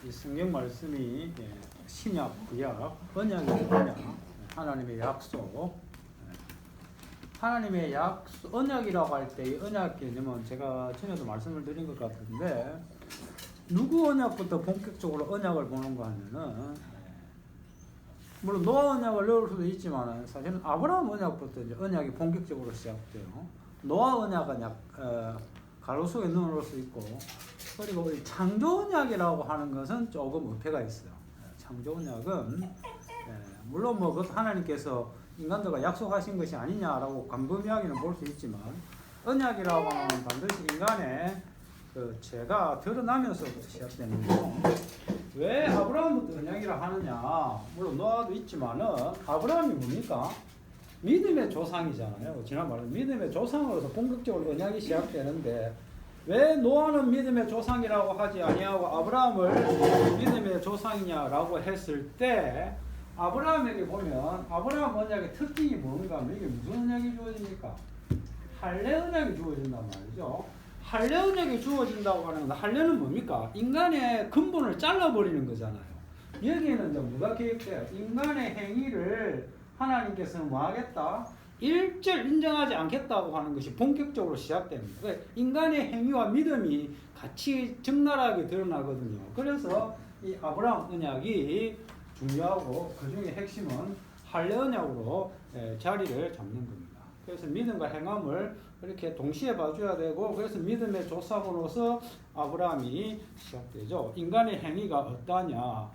이 성경 말씀이 신약, 구약, 언약이 언약, 하나님의 약속. 하나님의 약속, 언약이라고 할 때 이 언약 개념은 제가 전에도 말씀을 드린 것 같은데, 누구 언약부터 본격적으로 언약을 보는가 하면은, 물론 노아 언약을 넣을 수도 있지만 사실은 아브라함 언약부터 이제 언약이 본격적으로 시작돼요. 노아 언약은 가로 속에 넣을 수 있고, 그리고 이 창조 언약이라고 하는 것은 조금 어폐가 있어요. 창조 언약은 물론 뭐 그것 하나님께서 인간들과 약속하신 것이 아니냐라고 광범위하게는 볼 수 있지만, 언약이라고 하면 반드시 인간의 그 죄가 드러나면서부터 시작되는 거고, 왜 아브라함부터 언약이라 하느냐? 물론 노아도 있지만은 아브라함이 뭡니까? 믿음의 조상이잖아요. 지난번에 믿음의 조상으로서 본격적으로 언약이 시작되는데, 왜 노아는 믿음의 조상이라고 하지 아니하고 아브라함을 믿음의 조상이냐라고 했을 때, 아브라함에게 보면 아브라함 언약의 특징이 뭔가 하면 이게 무슨 언약이 주어집니까? 할례 언약이 주어진단 말이죠. 할례 언약이 주어진다고 하는 건, 할례는 뭡니까? 인간의 근본을 잘라버리는 거잖아요. 여기에는 이제 뭐가 개입돼요? 인간의 행위를 하나님께서는 뭐 하겠다? 일절 인정하지 않겠다고 하는 것이 본격적으로 시작됩니다. 그러니까 인간의 행위와 믿음이 같이 적나라하게 드러나거든요. 그래서 이 아브라함 언약이 중요하고, 그 중에 핵심은 할례 언약으로 자리를 잡는 겁니다. 그래서 믿음과 행함을 이렇게 동시에 봐줘야 되고, 그래서 믿음의 조상으로서 아브라함이 시작되죠. 인간의 행위가 어떠냐?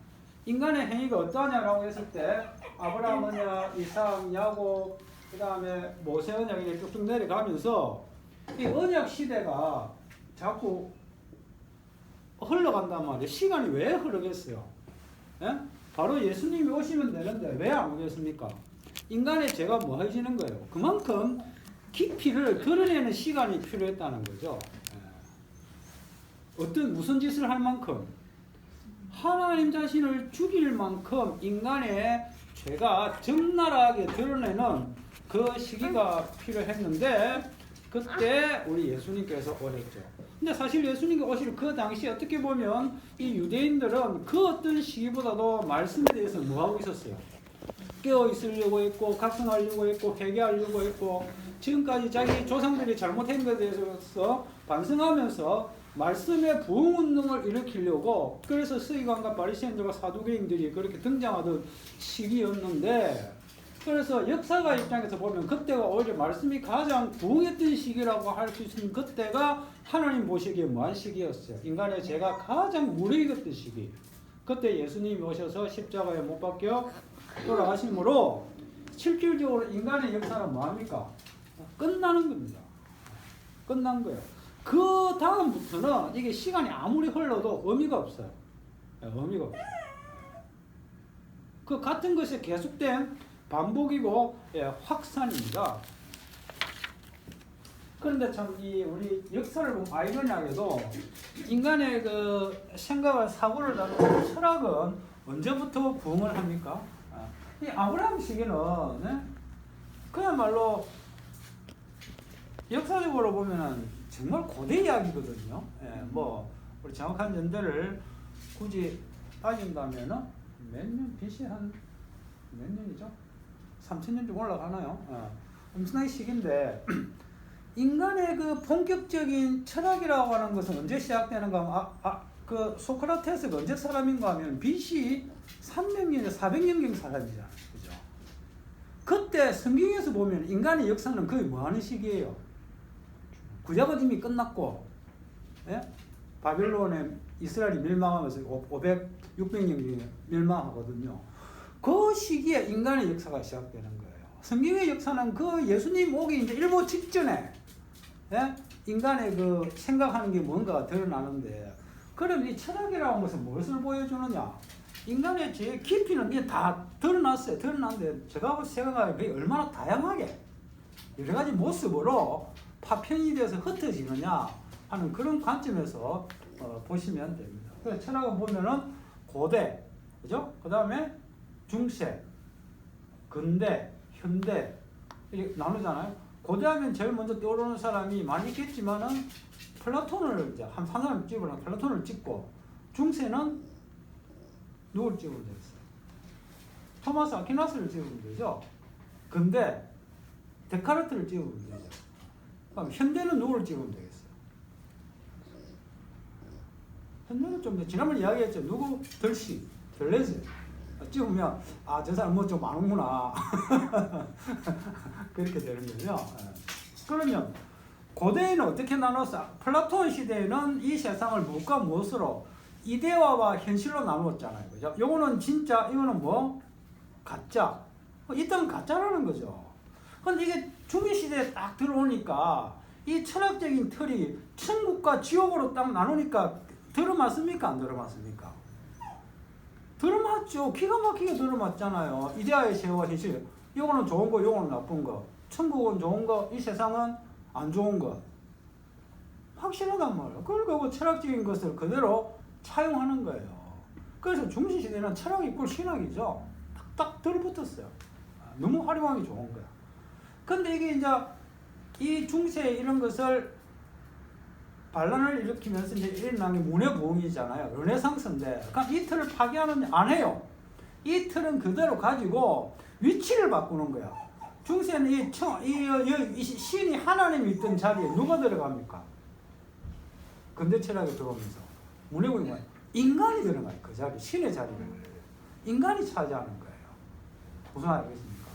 인간의 행위가 어떠냐라고 했을 때, 아브라함 언약, 이삭, 야곱, 그 다음에 모세 언약이 쭉쭉 내려가면서 이 언약 시대가 자꾸 흘러간단 말이에요. 시간이 왜 흐르겠어요? 예? 바로 예수님이 오시면 되는데 왜 안 오겠습니까? 인간의 죄가 뭐해지는 거예요? 그만큼 깊이를 드러내는 시간이 필요했다는 거죠. 무슨 짓을 할 만큼? 하나님 자신을 죽일 만큼 인간의 죄가 적나라하게 드러내는 그 시기가 필요했는데, 그때 우리 예수님께서 오셨죠. 근데 사실 예수님이 오실 그 당시 어떻게 보면 이 유대인들은 그 어떤 시기보다도 말씀에 대해서 뭐하고 있었어요? 깨어 있으려고 했고, 각성하려고 했고, 회개하려고 했고, 지금까지 자기 조상들이 잘못한 것에 대해서 반성하면서 말씀의 부흥운동을 일으키려고, 그래서 서기관과 바리새인들과 사두개인들이 그렇게 등장하던 시기였는데, 그래서 역사가 입장에서 보면 그때가 오히려 말씀이 가장 부흥했던 시기라고 할 수 있는, 그때가 하나님 보시기에 뭐한 시기였어요? 인간의 죄가 가장 무르익었던 시기. 그때 예수님이 오셔서 십자가에 못 박혀 돌아가심으로 실질적으로 인간의 역사는 뭐합니까? 끝나는 겁니다. 끝난 거예요. 그 다음부터는 이게 시간이 아무리 흘러도 의미가 없어요. 의미가 없어요. 그 같은 것이 계속된 반복이고 확산입니다. 그런데 참 우리 역사를 보면 아이러니하게도 인간의 그 생각을, 사고를 다루는 철학은 언제부터 부흥을 합니까? 이 아브라함 시기는 그야말로 역사적으로 보면은 정말 고대 이야기거든요. 뭐 우리 정확한 연대를 굳이 따진다면은 몇 년, BC 한 몇 년이죠? 3000년 좀 올라가나요? 엄청나게 시기인데, 인간의 그 본격적인 철학이라고 하는 것은 언제 시작되는가 하면, 그 소크라테스가 언제 사람인가 하면 BC 300년, 400년경 사람이잖아요. 그죠? 그때 성경에서 보면 인간의 역사는 거의 뭐 하는 시기예요? 구약은 이미 끝났고, 바빌론에 이스라엘이 멸망하면서 600년경에 멸망하거든요. 그 시기에 인간의 역사가 시작되는 거예요. 성경의 역사는 그 예수님 오기 이제 일보 직전에 인간의 그 생각하는 게 뭔가가 드러나는데, 그럼 이 철학이라는 것은 무엇을 보여주느냐? 인간의 죄의 깊이는 이게 다 드러났어요. 드러났는데 제가 생각하기에 그게 얼마나 다양하게 여러 가지 모습으로 파편이 돼서 흩어지느냐 하는 그런 관점에서 보시면 됩니다. 그래서 철학은 보면은 고대, 그죠? 그 다음에 중세, 근대, 현대 이렇게 나누잖아요. 고대하면 제일 먼저 떠오르는 사람이 많이 있겠지만은 플라톤을 이제 한 사람 찍으면 플라톤을 찍고, 중세는 누굴 찍으면 되겠어요? 토마스 아퀴나스를 찍으면 되죠. 근데 데카르트를 찍으면 되죠. 그럼 현대는 누구를 찍으면 되겠어요? 현대는 좀 지난번에 이야기했죠. 누구? 덜시, 덜레즈 찍으면 저 사람 뭐 좀 아는구나 그렇게 되는 거죠. 그러면 고대에는 어떻게 나눴어? 플라톤 시대에는 이 세상을 무엇과 무엇으로 이데아와 현실로 나누었잖아요. 그죠? 요거는 진짜, 이거는 뭐? 가짜. 이때는 가짜라는 거죠. 근데 이게 중기시대에 딱 들어오니까 이 철학적인 틀이 천국과 지옥으로 딱 나누니까 들어맞습니까? 안 들어맞습니까? 들어맞죠. 기가 막히게 들어맞잖아요. 이데아의 세계와 현실. 요거는 좋은 거, 요거는 나쁜 거. 천국은 좋은 거, 이 세상은 안 좋은 거. 확실하단 말이에요. 그러니까 그 철학적인 것을 그대로 차용하는 거예요. 그래서 중시시대는 철학 이꼴 신학이죠. 딱 들어붙었어요. 너무 활용하기 좋은 거야. 근데 이게 이제 이 중세 이런 것을 반란을 일으키면서 이제 일어난 게 문해부흥이잖아요. 르네상스인데, 그러니까 이 틀을 파괴하는 안 해요. 이 틀은 그대로 가지고 위치를 바꾸는 거야. 중세는 이 신이 하나님이 있던 자리에 누가 들어갑니까? 근대 철학에 들어오면서 문해부흥이 뭐예요? 인간이 들어가요. 그 자리, 신의 자리를 인간이 차지하는 거예요. 무슨 말이겠습니까?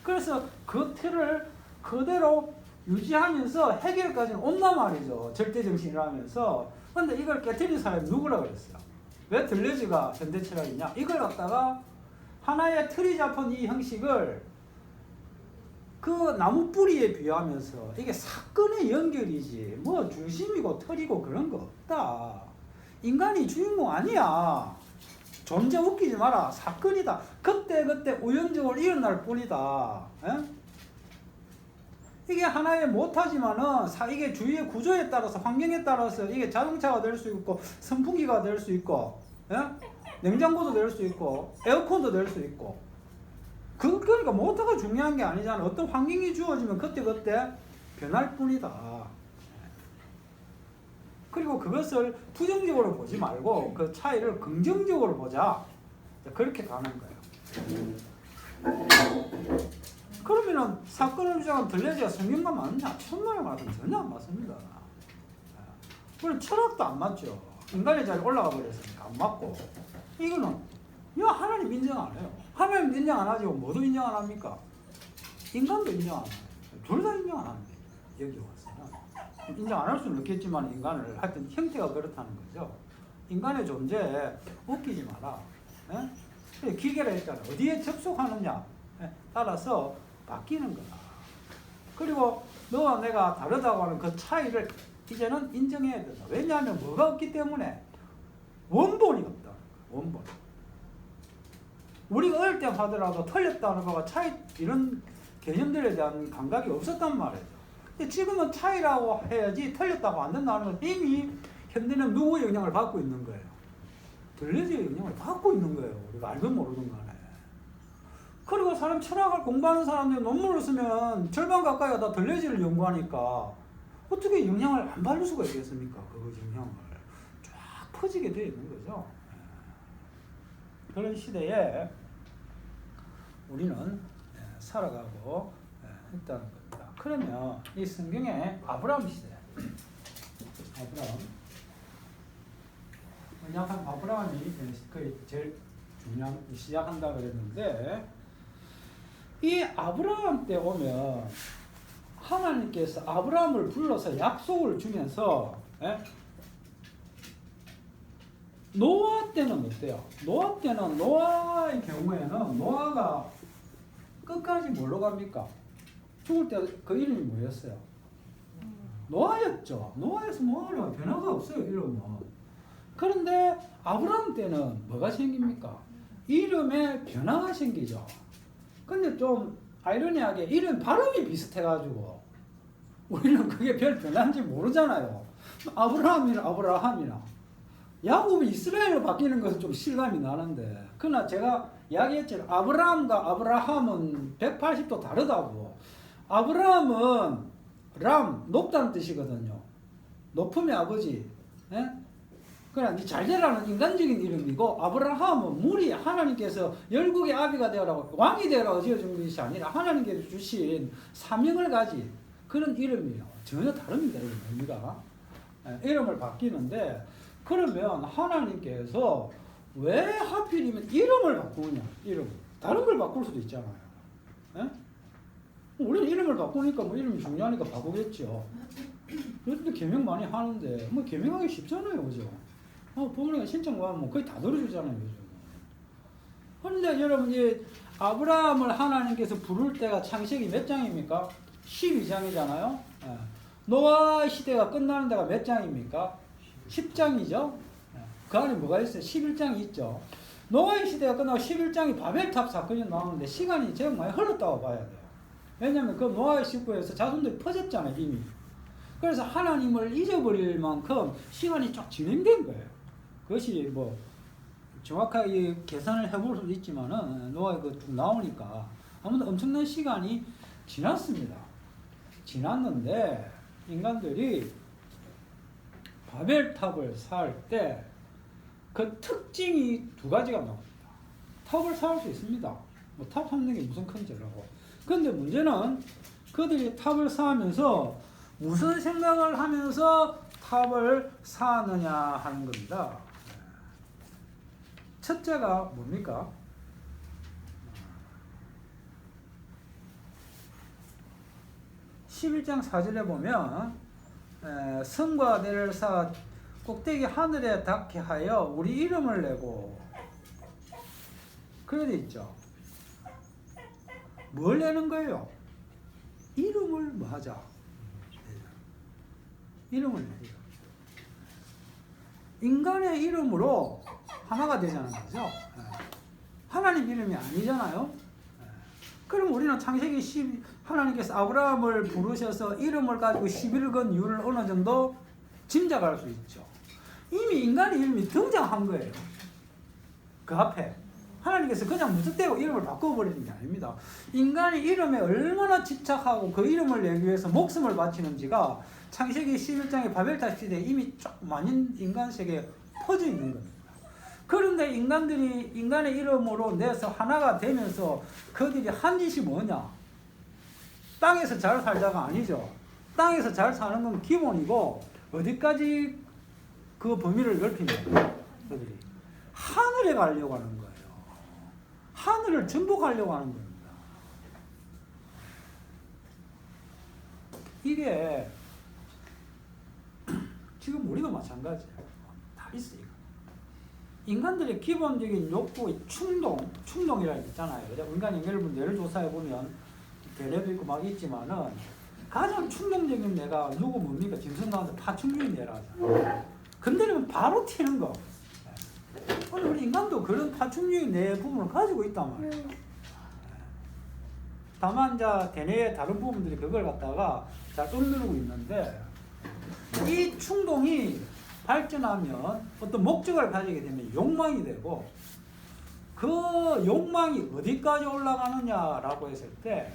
그래서 그 틀을 그대로 유지하면서 해결까지는 온단 말이죠. 절대정신이라면서. 근데 이걸 깨뜨린 사람이 누구라 그랬어요? 왜 들레즈가 현대 철학이냐? 이걸 갖다가 하나의 틀이 잡힌 이 형식을 그 나무 뿌리에 비유하면서 이게 사건의 연결이지 뭐 중심이고 틀이고 그런 거 없다. 인간이 주인공 아니야. 존재 웃기지 마라. 사건이다. 그때 우연적으로 일어날 뿐이다. 에? 이게 하나의 못하지만은 이게 주위의 구조에 따라서 환경에 따라서 이게 자동차가 될 수 있고 선풍기가 될 수 있고 에? 냉장고도 될 수 있고 에어컨도 될 수 있고 그러니까 모터가 중요한 게 아니잖아. 어떤 환경이 주어지면 그때 변할 뿐이다. 그리고 그것을 부정적으로 보지 말고 그 차이를 긍정적으로 보자. 그렇게 가는 거예요. 그러면은 사건을 주장한 들레즈가 성경과 맞느냐? 천만에 맞으면 전혀 안 맞습니다. 그리고 철학도 안 맞죠. 인간의 자리에 올라가 버렸으니까 안 맞고. 이거는 하나님 인정 안 해요. 하나님 인정 안 하지 뭐도 인정 안 합니까? 인간도 인정 안 해요. 둘 다 인정 안 합니다. 여기 와서는. 인정 안 할 수는 없겠지만 인간을 하여튼 형태가 그렇다는 거죠. 인간의 존재에 웃기지 마라. 예? 기계라 했잖아. 어디에 접속하느냐 따라서 바뀌는 거다. 그리고 너와 내가 다르다고 하는 그 차이를 이제는 인정해야 된다. 왜냐하면 뭐가 없기 때문에 원본이 없다. 원본. 우리가 어릴 때 하더라도 틀렸다는 거가 차이 이런 개념들에 대한 감각이 없었단 말이죠. 근데 지금은 차이라고 해야지 틀렸다고 안 된다는 건 이미 현대는 누구의 영향을 받고 있는 거예요. 들레즈의 영향을 받고 있는 거예요. 우리가 알든 모르든 간에. 그리고 철학을 공부하는 사람들이 논문을 쓰면 절반 가까이가 다 들레즈를 연구하니까 어떻게 영향을 안 받을 수가 있겠습니까? 그 영향을 쫙 퍼지게 되어 있는 거죠. 그런 시대에 우리는 살아가고 있다는 겁니다. 그러면 이 성경의 아브라함 시대, 약간 아브라함이 거의 제일 중요한 시작한다 그랬는데 이 아브라함 때 오면 하나님께서 아브라함을 불러서 약속을 주면서 노아 때는 어때요? 노아 때는 노아의 경우에는 노아가 끝까지 뭘로 갑니까? 죽을 때 그 이름이 뭐였어요? 노아였죠. 노아에서 뭐하러 변화가 없어요. 이름은. 그런데 아브라함 때는 뭐가 생깁니까? 이름에 변화가 생기죠. 근데 좀 아이러니하게 이름 발음이 비슷해가지고 우리는 그게 별 변화인지 모르잖아요. 아브라함이나 야곱이 이스라엘로 바뀌는 것은 좀 실감이 나는데 그러나 제가 이야기했잖아요. 아브라함과 아브라함은 180도 다르다고. 아브라함은 람, 높다는 뜻이거든요. 높음의 아버지. 예? 그러나 잘 되라는 인간적인 이름이고, 아브라함은 물이 하나님께서 열국의 아비가 되어라고, 왕이 되어라고 지어준 것이 아니라 하나님께서 주신 사명을 가진 그런 이름이에요. 전혀 다릅니다. 이름 의미가. 이름을 바뀌는데, 그러면 하나님께서 왜 하필이면 이름을 바꾸느냐? 이름. 다른 걸 바꿀 수도 있잖아요. 예? 우리는 이름을 바꾸니까 뭐 이름이 중요하니까 바꾸겠죠. 그런데 계명 많이 하는데 뭐 계명하기 쉽잖아요, 그죠? 부모님가 신청하면 뭐 거의 다 들어주잖아요, 그죠? 그런데 여러분, 이 아브라함을 하나님께서 부를 때가 창세기 몇 장입니까? 12장이잖아요. 예. 노아 시대가 끝나는 데가 몇 장입니까? 10장이죠. 그 안에 뭐가 있어요? 11장이 있죠. 노아의 시대가 끝나고 11장이 바벨탑 사건이 나오는데 시간이 제법 많이 흘렀다고 봐야 돼요. 왜냐하면 그 노아의 식구에서 자손들이 퍼졌잖아요, 이미. 그래서 하나님을 잊어버릴 만큼 시간이 쫙 진행된 거예요. 그것이 뭐 정확하게 계산을 해볼 수도 있지만은 노아의 그 쭉 나오니까 아무튼 엄청난 시간이 지났습니다. 지났는데 인간들이 바벨탑을 쌓을 때 그 특징이 두 가지가 나옵니다. 탑을 쌓을 수 있습니다. 뭐 탑 쌓는 게 무슨 큰 죄라고. 그런데 문제는 그들이 탑을 쌓으면서 무슨 생각을 하면서 탑을 쌓느냐 하는 겁니다. 첫째가 뭡니까? 11장 4절에 보면 성과 대를 쌓아 꼭대기 하늘에 닿게 하여 우리 이름을 내고, 그래 돼 있죠. 뭘 내는 거예요? 이름을 뭐 하자? 이름을 내자. 인간의 이름으로 하나가 되자는 거죠. 하나님 이름이 아니잖아요. 그럼 우리는 창세기 10, 하나님께서 아브라함을 부르셔서 이름을 가지고 11을 건 이유를 어느 정도 짐작할 수 있죠. 이미 인간의 이름이 등장한 거예요. 그 앞에. 하나님께서 그냥 무턱대고 이름을 바꿔버리는 게 아닙니다. 인간의 이름에 얼마나 집착하고 그 이름을 내기 위해서 목숨을 바치는지가 창세기 11장의 바벨탑 시대에 이미 쫙 많은 인간 세계에 퍼져 있는 겁니다. 그런데 인간들이 인간의 이름으로 내서 하나가 되면서 그들이 한 짓이 뭐냐? 땅에서 잘 살자가 아니죠. 땅에서 잘 사는 건 기본이고, 어디까지 그 범위를 넓히냐? 그들이 하늘에 가려고 하는 거예요. 하늘을 정복하려고 하는 겁니다. 이게 지금 우리도 마찬가지예요. 다 있어요. 인간들의 기본적인 욕구, 충동이라는 게 있잖아요. 인간 연결분 뇌를 조사해보면 대뇌도 있고 막 있지만은 가장 충동적인 뇌가 누구 뭡니까? 짐승가한테 파충류인 뇌라 하잖아요. 건드리면 바로 튀는 거. 우리 인간도 그런 파충류의 뇌 부분을 가지고 있단 말이에요. 다만 대뇌의 다른 부분들이 그걸 갖다가 잘 억누르고 있는데, 이 충동이 발전하면 어떤 목적을 가지게 되면 욕망이 되고, 그 욕망이 어디까지 올라가느냐라고 했을 때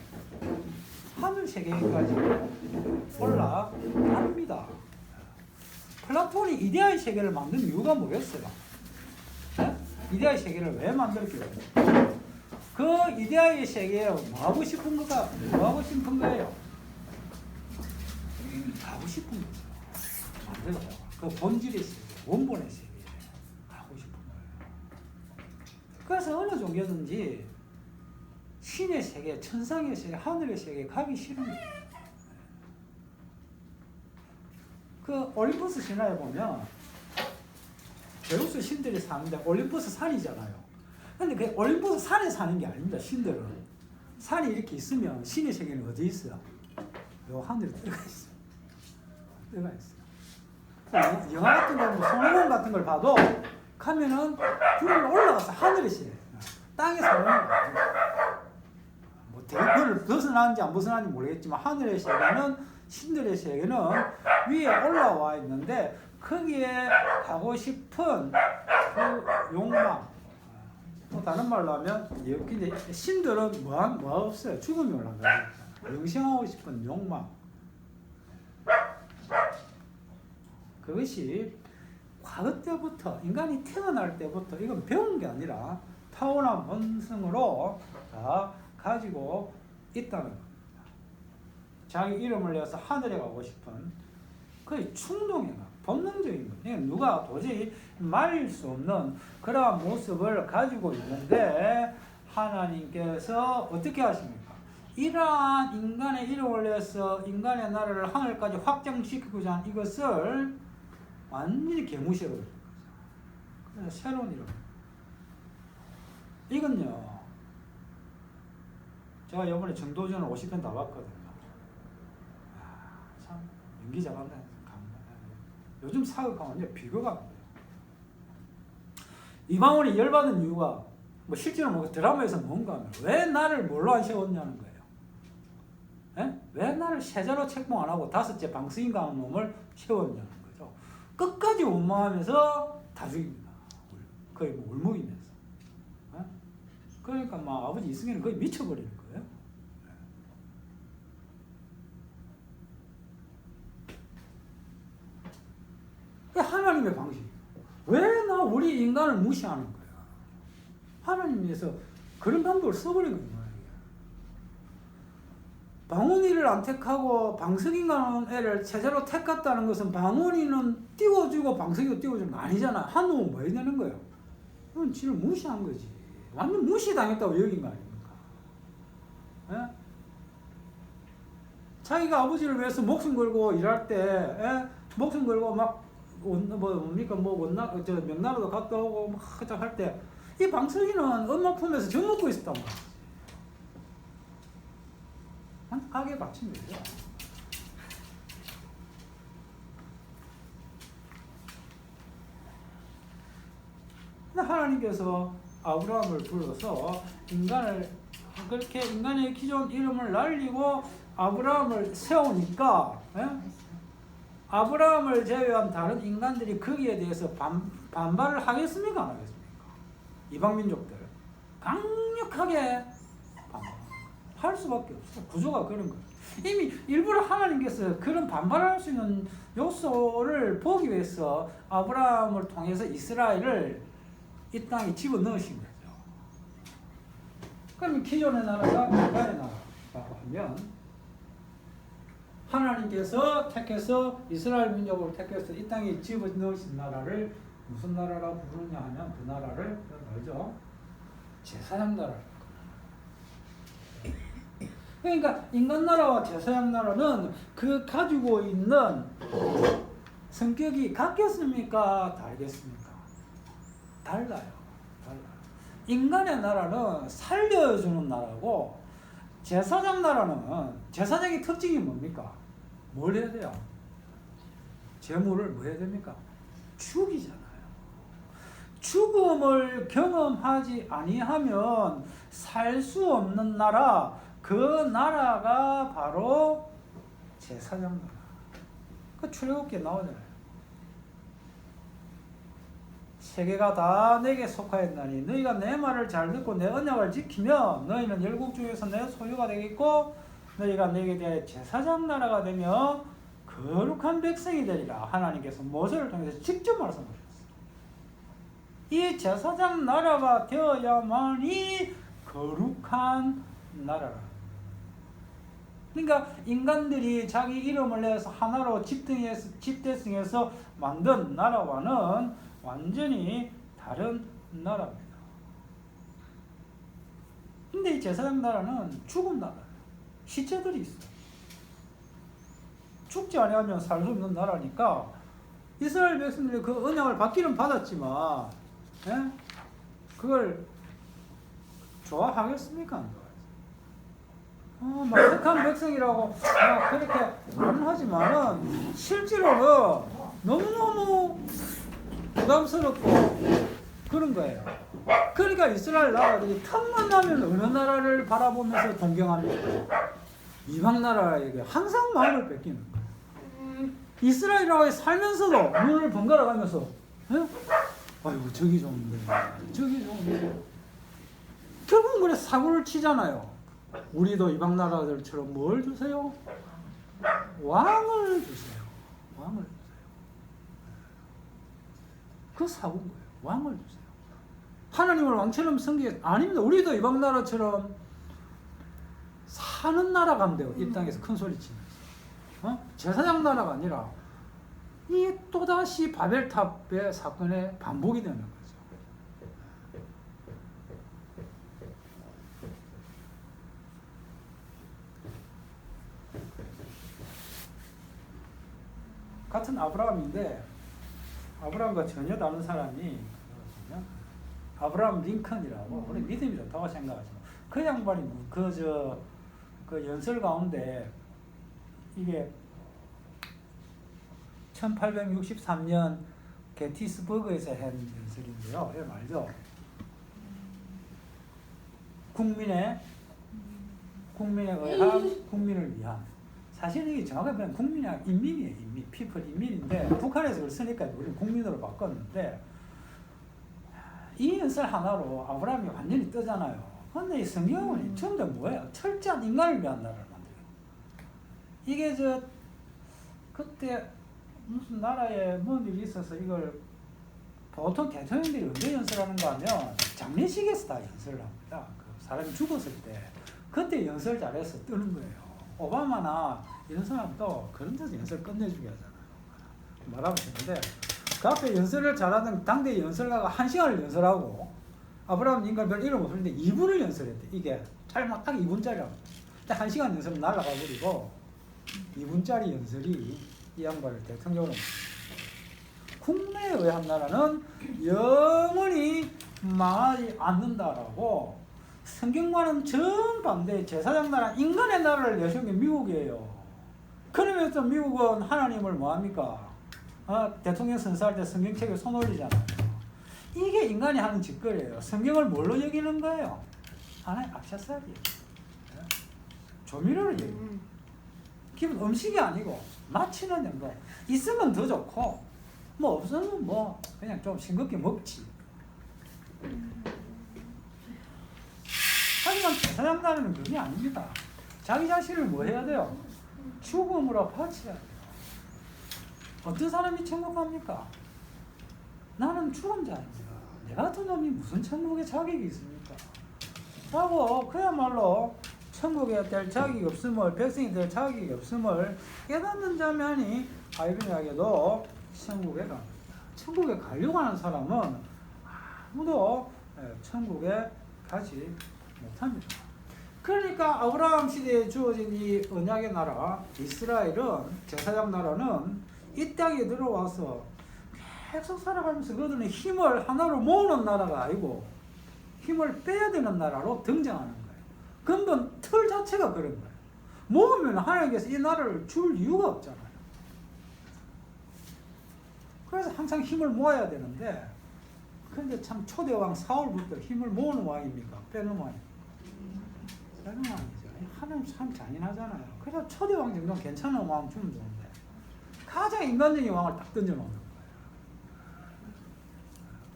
하늘 세계까지 올라갑니다. 플라톤이 이데아의 세계를 만든 이유가 뭐였어요? 네? 이데아의 세계를 왜 만들었길래? 그 이데아의 세계에 뭐 하고 싶은 거가 뭐 하고 싶은 거예요? 하고 싶은 거죠. 만들었다고. 그 본질의 세계, 원본의 세계에 하고 싶은 거예요. 그래서 어느 종교든지 신의 세계, 천상의 세계, 하늘의 세계에 가기 싫습니다. 그 올림푸스 신화에 보면 제우스 신들이 사는데 올림푸스 산이잖아요. 근데 그 올림푸스 산에 사는 게 아닙니다. 신들은 산이 이렇게 있으면 신의 세계는 어디 있어요? 요 하늘에 들어가 있어요. 들어가 있어요. 영화 같은 거, 뭐 솔로몬 같은 걸 봐도 가면은 구름을 올라가서 하늘의 세계, 땅에 사는 거 아니에요. 뭐 대표를 벗어나는지 안 벗어나는지 모르겠지만 하늘의 세계는, 신들의 세계는 위에 올라와 있는데 거기에 가고 싶은 그 욕망, 또 다른 말로 하면 근데 신들은 뭐 없어요. 죽음이 올라가요. 영생하고 싶은 욕망. 그것이 과거 때부터 인간이 태어날 때부터 이건 배운 게 아니라 타고난 본성으로 가지고 있다는 겁니다. 자기 이름을 내서 하늘에 가고 싶은 거의 충동이나 본능적인 거예요. 누가 도저히 말릴 수 없는 그러한 모습을 가지고 있는데 하나님께서 어떻게 하십니까? 이러한 인간의 이름을 내서 인간의 나라를 하늘까지 확장시키고자 하는 이것을 완전히 개무시해버린 거죠. 그래서 새로운 이름. 이건요, 제가 이번에 정도전을 50편 다 봤거든요. 참 연기 잘한다. 요즘 사극하면 완전 비교가 안 돼요. 이방원이 열받은 이유가 뭐 실제로 뭐 드라마에서 뭔가 하면 왜 나를 뭘로 안 세웠냐는 거예요. 에? 왜 나를 세자로 책봉 안 하고 5째 방승인가 하는 놈을 세웠냐는 거죠. 끝까지 원망하면서 다 죽입니다. 거의 뭐 울먹이면서. 에? 그러니까 막 아버지 이승에는 거의 미쳐버리는 거예요. 하나님의 방식. 왜 우리 인간을 무시하는 거야? 하나님께서 그런 방법을 써버린 거예요. 방언이를 안 택하고 방석인가는 애를 제자로 택했다는 것은 방언이는 띄워주고 방석이도 띄워주는 거 아니잖아. 한 놈은 뭐 해야 되는 거예요? 그건 지를 무시한 거지. 완전 무시당했다고 여긴 거 아닙니까? 에? 자기가 아버지를 위해서 목숨 걸고 일할 때, 목숨 걸고 막 명나라도 갔다 오고 막 할 때 이 방석이는 엄마 품에서 젖 먹고 있었단 말이야. 악에 바친 거죠. 하나님께서 아브라함을 불러서 그렇게 인간의 기존 이름을 날리고 아브라함을 세우니까, 아브라함을 제외한 다른 인간들이 거기에 대해서 반발을 하겠습니까? 안 하겠습니까? 이방민족들 강력하게 반발할 수밖에 없어요. 구조가 그런 거예요. 이미 일부러 하나님께서 그런 반발할 수 있는 요소를 보기 위해서 아브라함을 통해서 이스라엘을 이 땅에 집어넣으신 거죠. 그럼 기존의 나라가 인간의 나라라고 하면 하나님께서 택해서 이스라엘 민족을 택해서 이 땅에 집어넣으신 나라를 무슨 나라라고 부르냐 하면 그 나라를 알죠? 제사장 나라라고. 그러니까 인간 나라와 제사장 나라는 그 가지고 있는 성격이 같겠습니까? 다르겠습니까? 달라요. 인간의 나라는 살려주는 나라고 제사장 나라는 제사장의 특징이 뭡니까? 뭘 해야 돼요? 재물을 뭐 해야 됩니까? 죽이잖아요. 죽음을 경험하지 아니하면 살 수 없는 나라, 그 나라가 바로 제사장 나라. 그 출애굽기에 나오잖아요. 세계가 다 내게 속하였나니 너희가 내 말을 잘 듣고 내 언약을 지키면 너희는 열국 중에서 내 소유가 되겠고 너희가 내게 대하여 제사장 나라가 되며 거룩한 백성이 되리라. 하나님께서 모세를 통해서 직접 말씀하셨어요. 이 제사장 나라가 되어야만이 거룩한 나라라. 그러니까 인간들이 자기 이름을 내서 하나로 집대성해서 만든 나라와는 완전히 다른 나라입니다. 근데 이 제사장 나라는 죽은 나라예요. 시체들이 있어요. 죽지 아니하면 살 수 없는 나라니까 이스라엘 백성들이 그 언약을 받기는 받았지만 그걸 좋아하겠습니까? 막 택한 백성이라고 그렇게 하지만은 실제로는 너무너무 부담스럽고 그런 거예요. 그러니까 이스라엘 나라들이 틈만 나면 어느 나라를 바라보면서 동경합니까? 이방 나라에게 항상 마음을 뺏기는 거예요. 이스라엘하고 살면서도 눈을 번갈아 가면서 아이고 저기 좋은데 저기 좋은데 결국은 그래 사고를 치잖아요. 우리도 이방 나라들처럼 뭘 주세요? 왕을 주세요. 왕을 주세요. 사고인 거예요. 왕을 주세요. 하나님을 왕처럼 섬기겠 아닙니다. 우리도 이방 나라처럼 사는 나라가 하면 돼요. 이 땅에서 큰 소리 치면서. 제사장 나라가 아니라 이 또다시 바벨탑의 사건의 반복이 되는 거죠. 같은 아브라함인데 아브라함과 전혀 다른 사람이 아브라함 링컨이라고 우리 믿음이 좋다고 생각하죠. 그 양반이 그 연설 가운데 이게 1863년 게티스버그에서 한 연설인데요. 이거 말죠. 국민의 의함, 국민을 위함. 사실 이게 정확하게 보면 국민이 인민이에요. 인민, 피플 인민인데 북한에서 그걸 쓰니까 우리는 국민으로 바꿨는데 이 연설 하나로 아브라함이 완전히 뜨잖아요. 근데 이 성경은 전부 다 뭐예요? 철저한 인간을 위한 나라를 만들어요. 이게 그때 무슨 나라에 뭔 일이 있어서 이걸 보통 대통령들이 언제 연설하는가 하면 장례식에서 다 연설을 합니다. 그 사람이 죽었을 때 그때 연설 잘해서 뜨는 거예요. 오바마나 이런 사람도 그런 데서 연설 끝내주게 하잖아요. 말하고 싶은데 그 앞에 연설을 잘하던 당대 연설가가 1시간을 연설하고 아브라함 링컨 별 이름 없었는데 2분을 연설했대. 이게 딱 2분짜리라고. 1시간 연설은 날아가 버리고 2분짜리 연설이 이 양반을 대통령으로 국내에 의한 나라는 영원히 망하지 않는다라고 성경과는 정반대 제사장 나라 인간의 나라를 내세운 게 미국이에요. 그러면서 미국은 하나님을 뭐합니까? 대통령 선서할 때 성경책에 손 올리잖아요. 이게 인간이 하는 짓거리예요. 성경을 뭘로 여기는 거예요? 하나의 액세서리예요. 조미료로 여기는 기본 음식이 아니고 마치는 정도. 있으면 더 좋고 뭐 없으면 뭐 그냥 좀 싱겁게 먹지. 하지만 제사장 나라는 그게 아닙니다. 자기 자신을 뭐 해야 돼요? 죽음으로 바쳐야 돼요. 어떤 사람이 천국 갑니까? 나는 죽은 자입니다. 내 같은 놈이 무슨 천국에 자격이 있습니까? 라고 그야말로 천국에 될 자격이 없음을, 백성이 될 자격이 없음을 깨닫는 자면이 아이러니하게도 천국에 갑니다. 천국에 가려고 하는 사람은 아무도 천국에 가지 못합니다. 그러니까 아브라함 시대에 주어진 이 언약의 나라 이스라엘은, 제사장 나라는 이 땅에 들어와서 계속 살아가면서 그들은 힘을 하나로 모으는 나라가 아니고 힘을 빼야 되는 나라로 등장하는 거예요. 근본 틀 자체가 그런 거예요. 모으면 하나님께서 이 나라를 줄 이유가 없잖아요. 그래서 항상 힘을 모아야 되는데, 그런데 참 초대왕 사울부터 힘을 모으는 왕입니까? 빼는 왕입니까? 빼는 왕이죠. 하나님 참 잔인하잖아요. 그래서 초대왕 정도는 괜찮은 왕 주면 좋은데 가장 인간적인 왕을 딱 던져놓는 거예요.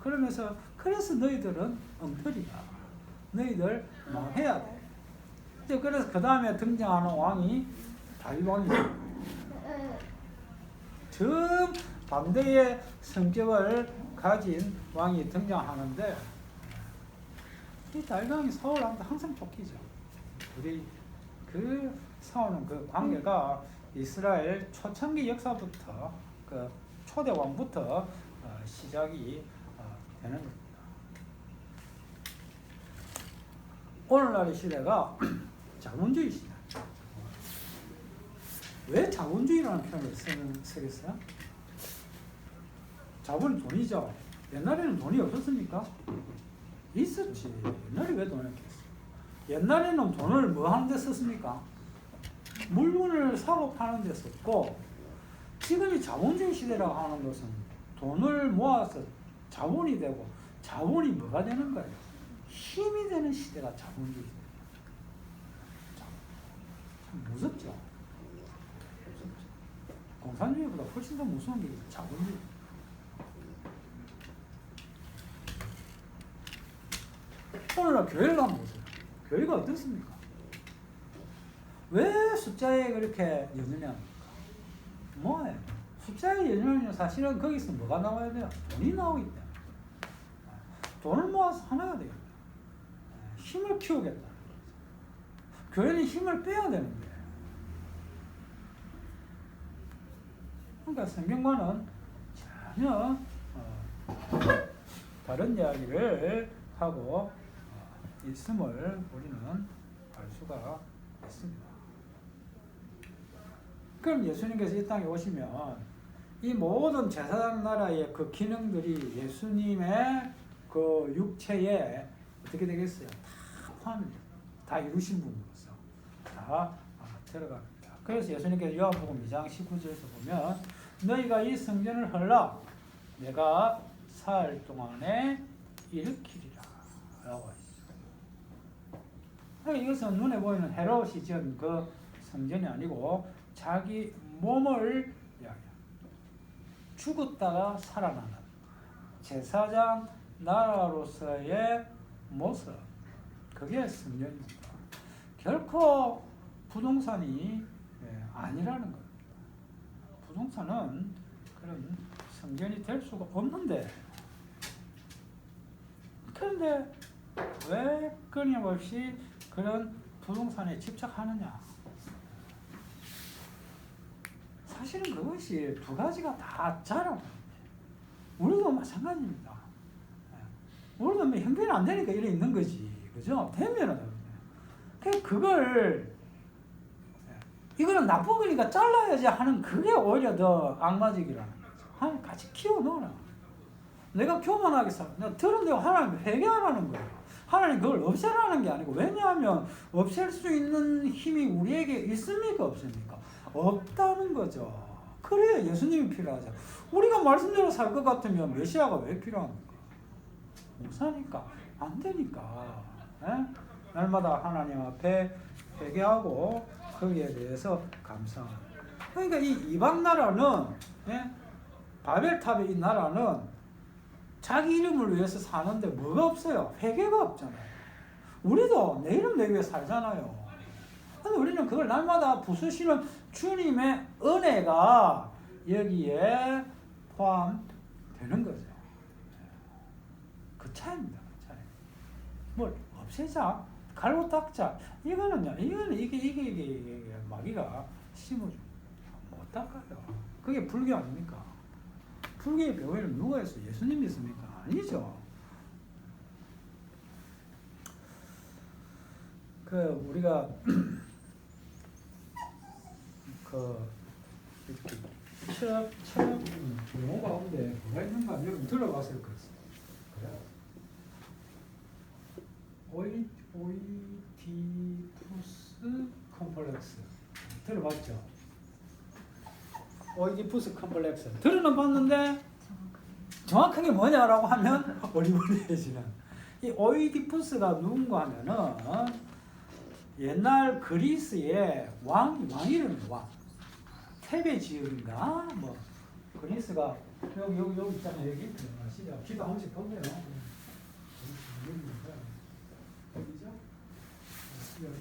그러면서 그래서 너희들은 엉터리다. 너희들 해야 돼. 그래서 그 다음에 등장하는 왕이 다윗 왕이죠. 정반대의 성격을 가진 왕이 등장하는데 이 다윗 왕이 사울한테 항상 쫓기죠. 우리 그 사울은 그 관계가 이스라엘 초창기 역사부터 그 초대 왕부터 시작이 되는 겁니다. 오늘날의 시대가 자본주의 시대. 왜 자본주의라는 표현을 쓰겠어요? 자본이 돈이죠. 옛날에는 돈이 없었습니까? 있었지. 옛날에 왜 돈이 없겠어? 옛날에는 돈을 뭐 하는 데 썼습니까? 물건을 사고 파는 데 썼고, 지금이 자본주의 시대라고 하는 것은 돈을 모아서 자본이 되고, 자본이 뭐가 되는 거예요? 힘이 되는 시대가 자본주의 시대예요. 참 무섭죠? 공산주의보다 훨씬 더 무서운 게 자본주의. 오늘날 교회를 한번 보세요. 교회가 어떻습니까? 왜 숫자에 그렇게 연연해 합니까? 뭐예요? 십자가의 예수님은 사실은 거기서 뭐가 나와야 돼요? 돈이 나오기 때문에. 돈을 모아서 하나가 되겠다. 힘을 키우겠다. 교회는 힘을 빼야 되는 거예요. 그러니까 성경과는 전혀 다른 이야기를 하고 있음을 우리는 알 수가 있습니다. 그럼 예수님께서 이 땅에 오시면 이 모든 제사장 나라의 그 기능들이 예수님의 그 육체에 어떻게 되겠어요? 다 포함됩니다. 다 이루신 분으로서 다 들어갑니다. 그래서 예수님께서 요한복음 2장 19절에서 보면 너희가 이 성전을 헐라 내가 사흘 동안에 일으키리라 라고 하시죠. 이것은 눈에 보이는 헤롯이 지은 그 성전이 아니고 자기 몸을 이야기합니다. 죽었다가 살아나는 제사장 나라로서의 모습, 그게 성전입니다. 결코 부동산이 아니라는 겁니다. 부동산은 그런 성전이 될 수가 없는데, 그런데 왜 끊임없이 그런 부동산에 집착하느냐? 사실은 그것이 두 가지가 다 자라는 우리도 마찬가지입니다. 우리도 뭐 형편이 안 되니까 이래 있는 거지. 그죠? 되면은. 그걸, 이거는 나쁜 거니까 잘라야지 하는 그게 오히려 더 악마적이라는 거죠. 하나님 같이 키워놓으라. 내가 교만하게 살아. 내가 들은 대로 하나님 회개하라는 거예요. 하나님 그걸 없애라는 게 아니고, 왜냐하면 없앨 수 있는 힘이 우리에게 있습니까? 없습니까? 없다는 거죠. 그래야 예수님이 필요하죠. 우리가 말씀대로 살 것 같으면 메시아가 왜 필요합니까? 목사니까 안 되니까. 날마다 하나님 앞에 회개하고 거기에 대해서 감사하는. 그러니까 이 이방 나라는, 바벨탑의 이 나라는 자기 이름을 위해서 사는데 뭐가 없어요? 회개가 없잖아요. 우리도 내 이름 내 위해 살잖아요. 근데 우리는 그걸 날마다 부수시는 주님의 은혜가 여기에 포함되는 거죠. 그 차이입니다. 그 차이. 뭘 없애자, 갈고 닦자. 이거는요, 이게 마귀가 심어줍니다. 못 닦아요. 그게 불교 아닙니까? 불교의 배후에는 누가 있어요? 예수님이 있습니까? 아니죠. 우리가 이렇게 책 용어 가운데 뭐가 있는가 여러분 들어봤을 것 같습니다. 그래요. 오이디푸스 컴플렉스 들어봤죠? 오이디푸스 컴플렉스 들어는 봤는데 정확하게 뭐냐라고 하면 어리버리해지는. 이 오이디푸스가 누군가 하면은 옛날 그리스의 왕 이름이 왕 테베 지역인가 뭐 그리스가 여기 있잖아요. 여기 아시죠? 기도 한 번씩 보세요. 여기죠?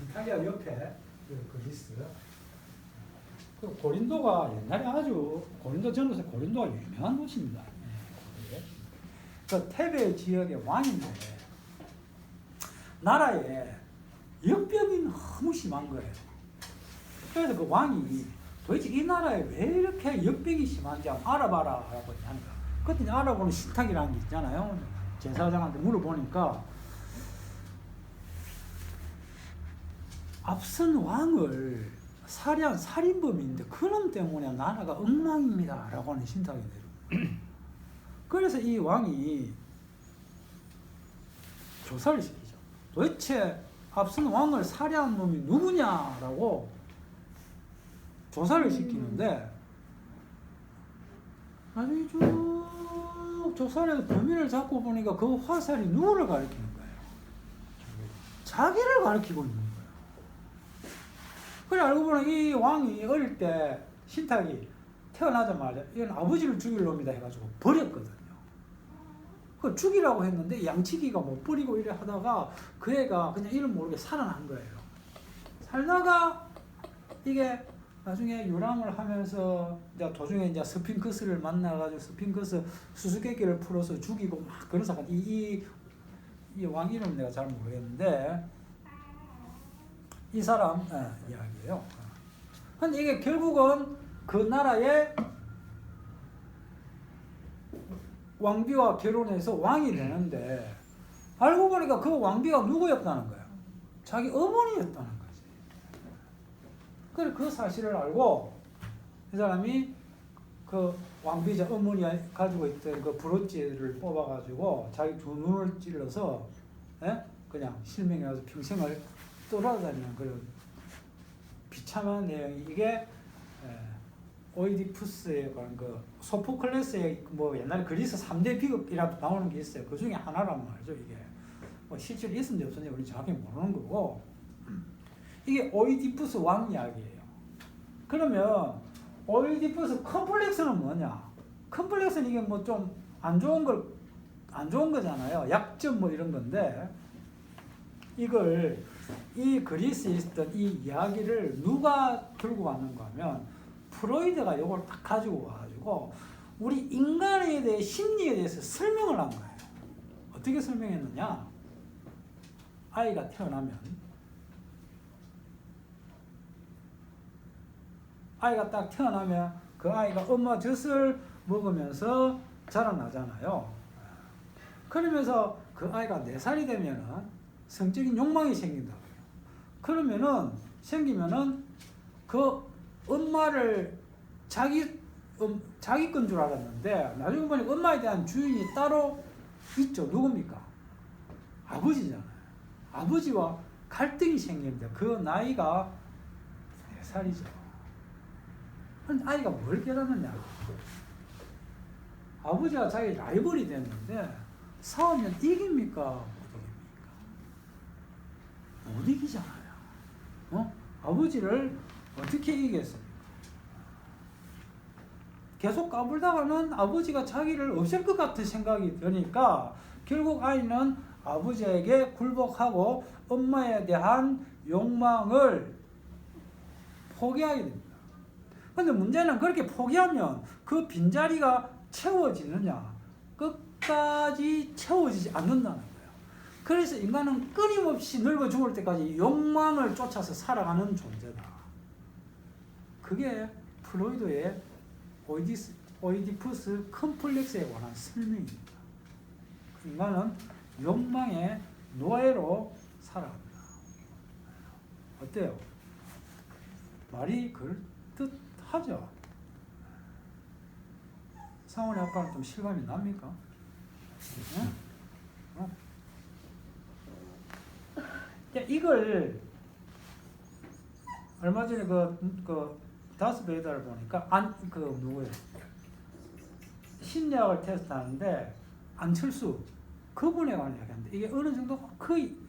이탈리아 옆에 그리스. 그 고린도가 옛날에 아주 고린도 전후세 고린도가 유명한 곳입니다. 그 테베 지역의 왕인데 나라에 역병이 너무 심한 거예요. 그래서 그 왕이 도대체 이 나라에 왜 이렇게 역병이 심한지 한번 알아봐라 라고 하니까 그때 알아보는 신탁이라는 게 있잖아요. 제사장한테 물어보니까 앞선 왕을 살해한 살인범인데 그놈 때문에 나라가 엉망입니다 라고 하는 신탁이 내려. 그래서 이 왕이 조사를 시키죠. 도대체 앞선 왕을 살해한 놈이 누구냐라고 조사를 시키는데 나중에 쭉 조사를 해서 범인을 잡고 보니까 그 화살이 누구를 가리키는 거예요? 자기를 가리키고 있는 거예요. 그래 알고 보니 이 왕이 어릴 때 신탁이 태어나자마자 이건 아버지를 죽일 놈이다 해가지고 버렸거든요. 그 죽이라고 했는데 양치기가 못 버리고 이래 하다가 그 애가 그냥 이름 모르게 살아난 거예요. 살다가 이게 나중에 유랑을 하면서 이제 도중에 이제 스핑크스를 만나가지고 스핑크스 수수께끼를 풀어서 죽이고 막 그런 사건. 이 왕 이름 내가 잘 모르겠는데 이 사람 이야기예요. 근데 이게 결국은 그 나라의 왕비와 결혼해서 왕이 되는데 알고 보니까 그 왕비가 누구였다는 거야? 자기 어머니였다는 거지. 그래 그 사실을 알고 이 사람이 그 왕비자 어머니가 가지고 있던 그 브로치를 뽑아가지고 자기 두 눈을 찔러서 그냥 실명해서 평생을 돌아다니는 그런 비참한 내용이 이게 오이디푸스에 관한 그 소포클레스의 뭐 옛날에 그리스 3대 비극이라도 나오는 게 있어요. 그 중에 하나란 말이죠. 이게 뭐 실제로 있었는지 없었는지 우리 정확히 모르는 거고 이게 오이디푸스 왕 이야기예요. 그러면 오이디푸스 컴플렉스는 뭐냐? 컴플렉스는 이게 뭐 좀 안 좋은 거잖아요. 약점 뭐 이런 건데 이걸 이 그리스에 있었던 이 이야기를 누가 들고 왔는가 하면 프로이드가 이걸 딱 가지고 와가지고 우리 인간에 대해 심리에 대해서 설명을 한 거예요. 어떻게 설명했느냐? 아이가 태어나면 아이가 딱 태어나면 그 아이가 엄마 젖을 먹으면서 자라나잖아요. 그러면서 그 아이가 4살이 되면은 성적인 욕망이 생긴다. 그러면은 생기면은 그 엄마를 자기 건 줄 알았는데 나중에 보니까 엄마에 대한 주인이 따로 있죠. 누굽니까? 아버지잖아요. 아버지와 갈등이 생깁니다. 그 나이가 4살이죠. 근데 아이가 뭘 깨닫느냐? 아버지가 자기 라이벌이 됐는데 싸우면 이깁니까? 못 이기잖아요. 아버지를 어떻게 이기겠습니까? 계속 까불다가는 아버지가 자기를 없앨 것 같은 생각이 드니까 결국 아이는 아버지에게 굴복하고 엄마에 대한 욕망을 포기하게 됩니다. 근데 문제는 그렇게 포기하면 그 빈자리가 채워지느냐? 끝까지 채워지지 않는다는 거예요. 그래서 인간은 끊임없이 늙어 죽을 때까지 욕망을 쫓아서 살아가는 존재다. 그게 프로이드의 오이디푸스 컴플렉스에 관한 설명입니다. 인간은 욕망의 노예로 살아갑니다. 어때요? 말이 그럴듯하죠? 상원이 아빠는 좀 실감이 납니까? 이걸 얼마 전에 그 다스 베이더를 보니까 누구예요? 심리학을 테스트하는데 안철수 그분에 관한 이야기하는데 이게 어느 정도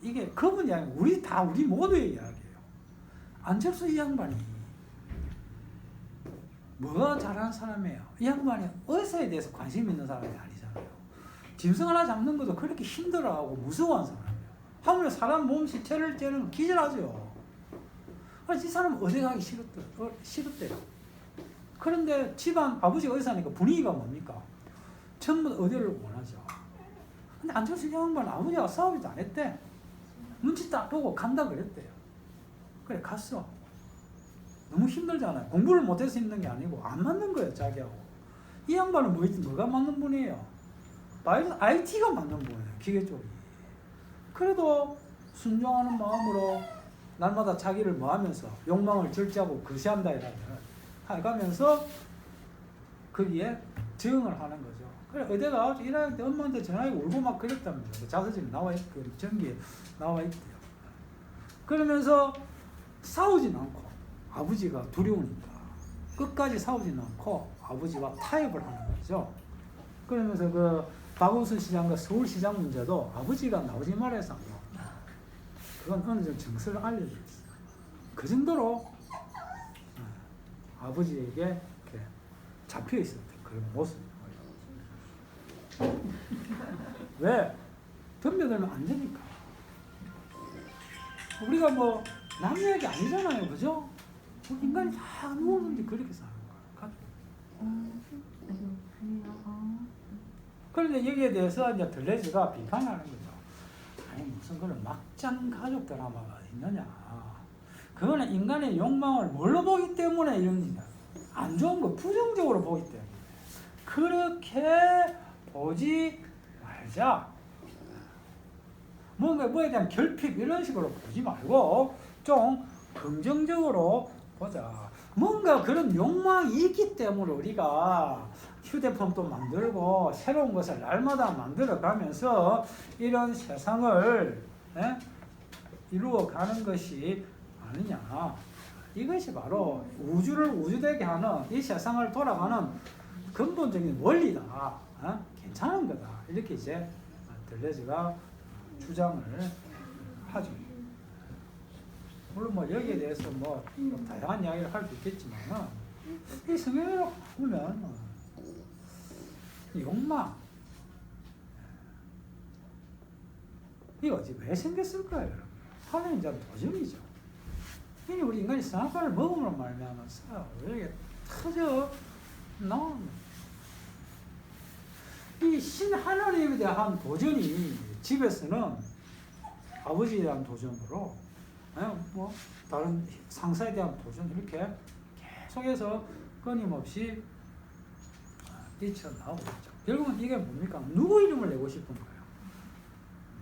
이게 그분 이야기 우리 모두의 이야기예요. 안철수 이 양반이 뭐가 잘하는 사람이에요? 이 양반이 의사에 대해서 관심 있는 사람이 아니잖아요. 짐승 하나 잡는 것도 그렇게 힘들어하고 무서워하는 사람이에요. 하물며 사람 몸 시체를 째는 기절하죠. 그래서 이 사람은 어디 가기 싫었대요. 그런데 집안 아버지가 의사니까 분위기가 뭡니까? 전부 어디를 원하죠. 근데 안철수 양반 아버지가 싸우지도 안 했대. 눈치 딱 보고 간다 그랬대요. 그래 갔어. 너무 힘들잖아요. 공부를 못해서 힘든 게 아니고 안 맞는 거예요, 자기하고. 이 양반은 뭐가 맞는 분이에요? IT가 맞는 분이에요, 기계 쪽이. 그래도 순종하는 마음으로 날마다 자기를 뭐하면서 욕망을 절제하고 거시한다 해가면서 거기에 적응을 하는 거죠. 그래 어디 가서 일할 때 엄마한테 전화하고 울고 막 그랬답니다. 자서전에 그 전기에 나와 있대요. 그러면서 싸우진 않고 아버지가 두려우니까 끝까지 싸우진 않고 아버지와 타협을 하는 거죠. 그러면서 그 박원순 시장과 서울시장 문제도 아버지가 나오지 말아서 안 나온다. 그건 어느 정도 정서를 알려져 있어요. 그 정도로 아버지에게 이렇게 잡혀 있었던 그런 모습. 왜? 덤벼들면 안 되니까. 우리가 뭐 남 이야기 아니잖아요, 그죠? 인간이 다 누웠는데 그렇게 사는 거야. 그런데 여기에 대해서 이제 들레즈가 비판하는 거죠. 아니 무슨 그런 막장 가족 드라마가 있느냐. 그거는 인간의 욕망을 뭘로 보기 때문에 이런 거냐. 안 좋은 거 부정적으로 보기 때문에. 그렇게 보지 말자. 뭔가 뭐에 대한 결핍 이런 식으로 보지 말고 좀 긍정적으로 보자. 뭔가 그런 욕망이 있기 때문에 우리가 휴대폰도 만들고 새로운 것을 날마다 만들어 가면서 이런 세상을 이루어가는 것이 아니냐. 이것이 바로 우주를 우주되게 하는 이 세상을 돌아가는 근본적인 원리다. 괜찮은 거다. 이렇게 이제 들레즈가 주장을 하죠. 물론 뭐 여기에 대해서 뭐 다양한 이야기를 할 수 있겠지만 이 성경을 보면 욕망 이거 왜 생겼을까요? 여러분? 하나님 자는 도전이죠. 이니 우리 인간이 선악과를 먹음으로 말미암아서 이렇게 터져 나오는 이 신 하나님에 대한 도전이 집에서는 아버지에 대한 도전으로 뭐 다른 상사에 대한 도전 이렇게 계속해서 끊임없이 뛰쳐나오고 있죠. 결국은 이게 뭡니까? 누구 이름을 내고 싶은 거예요?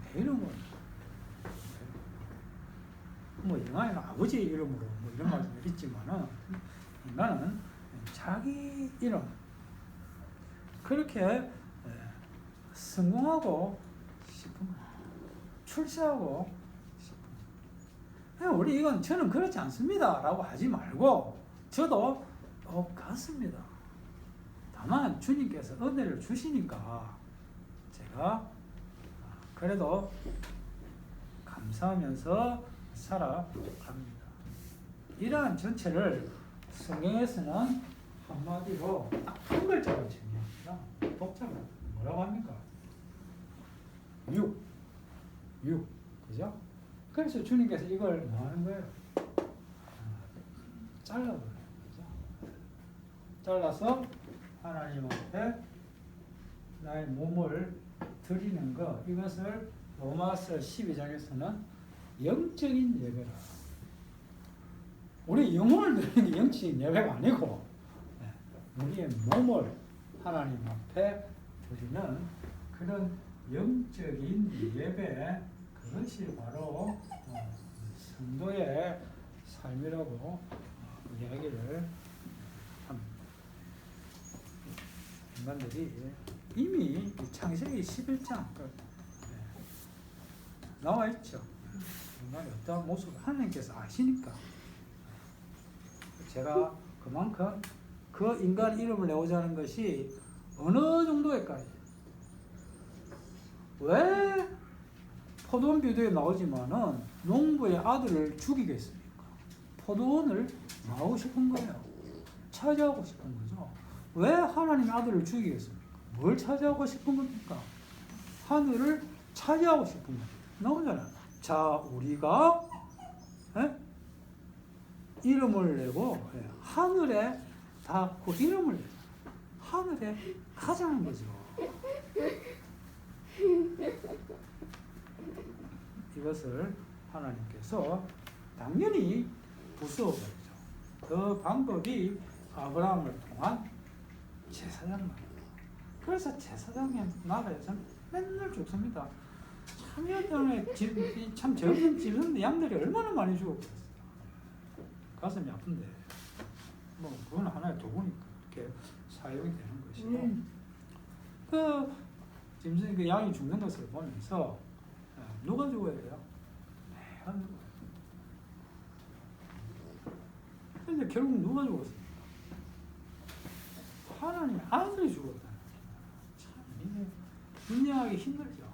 내 이름을. 뭐 영화에는 아버지 이름으로 뭐 이런 말씀이 있지만은 인간은 자기 이름 그렇게 성공하고 싶은 거예요. 출세하고 싶은 거예요. 우리 이건 저는 그렇지 않습니다 라고 하지 말고 저도 똑같습니다. 다만 주님께서 은혜를 주시니까 제가 그래도 감사하면서 살아갑니다. 이러한 전체를 성경에서는 한마디로 딱 한 글자로 정리합니다. 복잡해. 뭐라고 합니까? 육. 그죠? 그래서 주님께서 이걸 뭐 하는 거예요? 잘라버려요. 그죠? 잘라서 하나님 앞에 나의 몸을 드리는 것, 이것을 로마서 12장에서는 영적인 예배라. 우리 영혼을 드리는 게 영적인 예배가 아니고 우리의 몸을 하나님 앞에 드리는 그런 영적인 예배, 그것이 바로 성도의 삶이라고 이야기를 합니다. 인간들이 이미 창세기 11장 나와 있죠. 인간의 어떠한 모습을 하나님께서 아시니까 제가 그만큼 그 인간 이름을 내고자 하는 것이 어느 정도일까요? 왜 포도원 비유에 나오지만은 농부의 아들을 죽이겠습니까? 포도원을 나오고 싶은 거예요. 차지하고 싶은 거죠. 왜 하나님의 아들을 죽이겠습니까? 뭘 차지하고 싶은 겁니까? 하늘을 차지하고 싶은 거예요. 나오잖아요. 자, 우리가 이름을 내고 하늘에 다 그 이름을 내죠. 하늘에 가자는 거죠. 이것을 하나님께서 당연히 부수어버리죠. 그 방법이 아브라함을 통한 제사장만. 그래서 제사장의 나라에서는 맨날 죽습니다. 참 적은 집은 양들이 얼마나 많이 죽었겠어요. 가슴이 아픈데 뭐 그건 하나의 도구니까 이렇게 사용이 되는 것이고 그 짐승 그 양이 죽는 것을 보면서 누가 죽어야 돼요? 내가 죽어야 돼요. 근데 결국 누가 죽었습니까? 하나님의 아들이 죽었다. 참 이게 인정하기 힘들죠.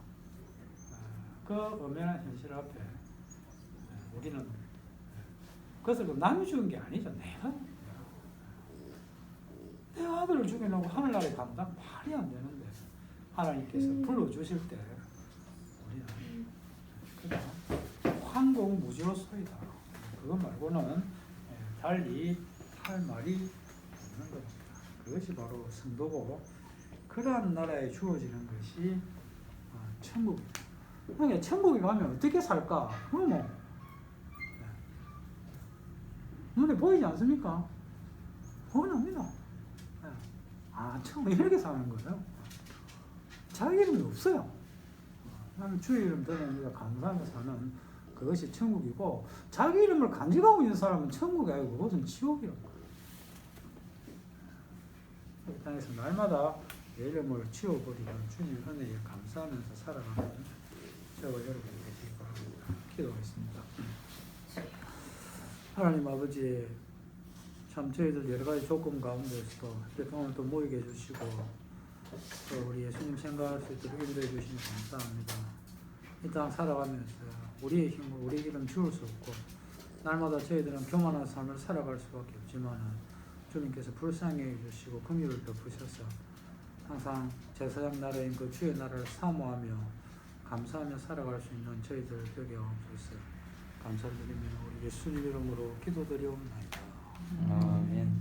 그 엄연한 현실 앞에 우리는 그것을 남이 죽은 게 아니죠. 내 아들을 죽여놓고 하늘나라에 간다? 말이 안 되는데 하나님께서 불러주실 때 우리는 그냥 황공무지로소이다. 그거 말고는 달리 할 말이 없는 겁니다. 그것이 바로 성도고 그러한 나라에 주어지는 것이 천국입니다. 그러니까 천국에 가면 어떻게 살까? 뭐 눈에 보이지 않습니까? 뻔합니다. 천국 이렇게 사는 거예요. 자기 이름이 없어요. 나는 주의 이름 들으면서 감사하며 사는 그것이 천국이고 자기 이름을 간직하고 있는 사람은 천국이 아니고 그것은 지옥이라고. 이 땅에서 날마다 내 이름을 지워버리는 주님 은혜에 감사하면서 살아가는 저와 여러분이 되시기 바랍니다. 기도하겠습니다. 하나님 아버지, 참 저희들 여러 가지 조건 가운데서도 이렇게 오늘 또 모이게 해주시고 또 우리 예수님 생각할 수 있도록 인도해 주시니 감사합니다. 이 땅 살아가면서 우리의 힘으로 우리 이름 지울 수 없고 날마다 저희들은 교만한 삶을 살아갈 수밖에 없지만 주님께서 불쌍히 해주시고 긍휼을 베푸셔서 항상 제사장 나라인 그 주의 나라를 사모하며 감사하며 살아갈 수 있는 저희들 되게 하옵소서. 감사드리며 우리 예수님 이름으로 기도드리옵나이다. 아멘.